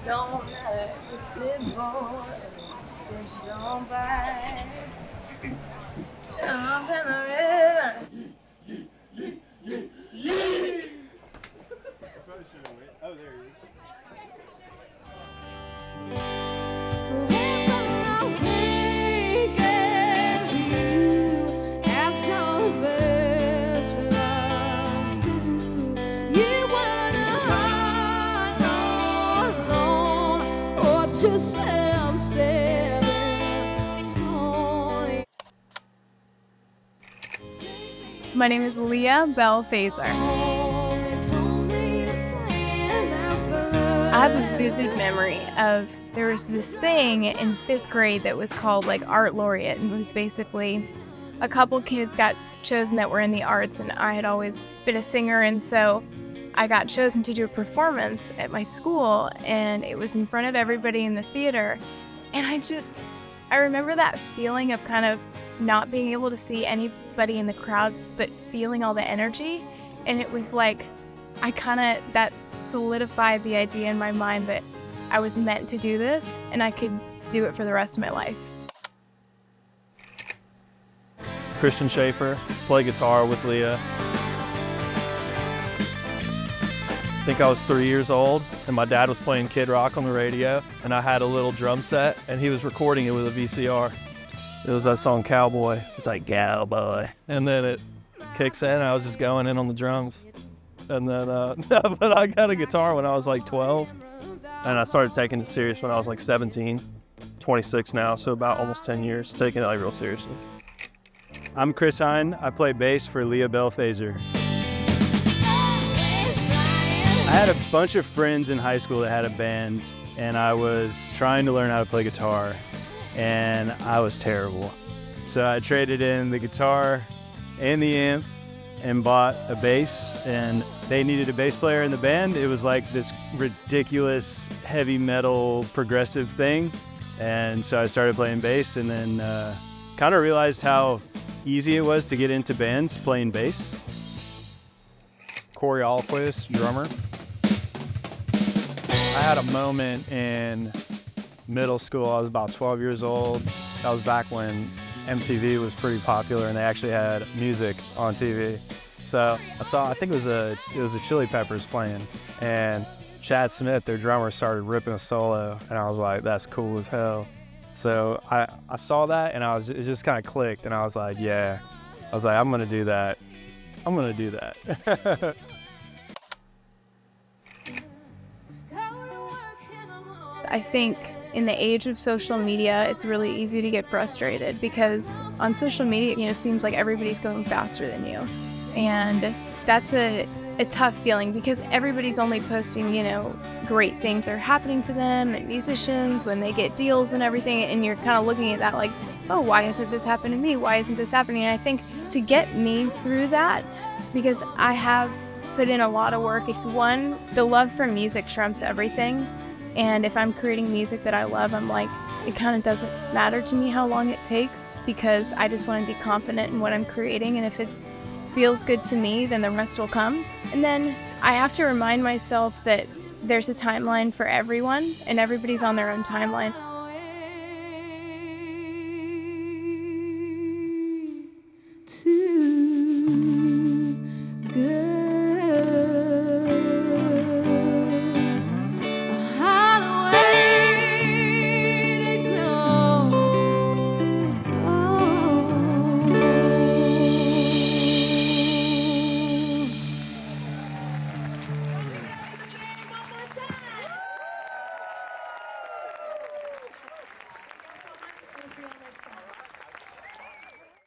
Don't matter, c'est bon, que j'embarque. Jump in the river. My name is Leah Belle Faser. I have a vivid memory of there was this thing in 5th grade that was called like Art Laureate, and it was basically a couple kids got chosen that were in the arts, and I had always been a singer, and so I got chosen to do a performance at my school, and it was in front of everybody in the theater, and I remember that feeling of kind of not being able to see anybody in the crowd, but feeling all the energy. And it was like, that solidified the idea in my mind that I was meant to do this and I could do it for the rest of my life. Christian Schaefer, play guitar with Leah. I think I was 3 years old, and my dad was playing Kid Rock on the radio, and I had a little drum set, and he was recording it with a VCR. It was that song Cowboy. It's like Cowboy. And then it kicks in, and I was just going in on the drums. And then, but I got a guitar when I was like 12, and I started taking it serious when I was like 17, 26 now, so about almost 10 years, taking it like real seriously. I'm Chris Hine. I play bass for Leah Belle Faser. I had a bunch of friends in high school that had a band, and I was trying to learn how to play guitar, and I was terrible. So I traded in the guitar and the amp and bought a bass, and they needed a bass player in the band. It was like this ridiculous heavy metal progressive thing, and so I started playing bass, and then kind of realized how easy it was to get into bands playing bass. Corey Alquist, drummer. I had a moment in middle school. I was about 12 years old. That was back when MTV was pretty popular and they actually had music on TV. So I think it was the Chili Peppers playing, and Chad Smith, their drummer, started ripping a solo, and I was like, that's cool as hell. So I saw that, and it just kind of clicked, and I was like, yeah. I was like, I'm gonna do that. I'm gonna do that. I think in the age of social media, it's really easy to get frustrated because on social media, it seems like everybody's going faster than you. And that's a tough feeling because everybody's only posting, great things are happening to them and musicians when they get deals and everything. And you're kind of looking at that like, oh, why hasn't this happened to me? Why isn't this happening? And I think to get me through that, because I have put in a lot of work, it's one, the love for music trumps everything. And if I'm creating music that I love, I'm like, it kind of doesn't matter to me how long it takes because I just want to be confident in what I'm creating. And if it feels good to me, then the rest will come. And then I have to remind myself that there's a timeline for everyone and everybody's on their own timeline.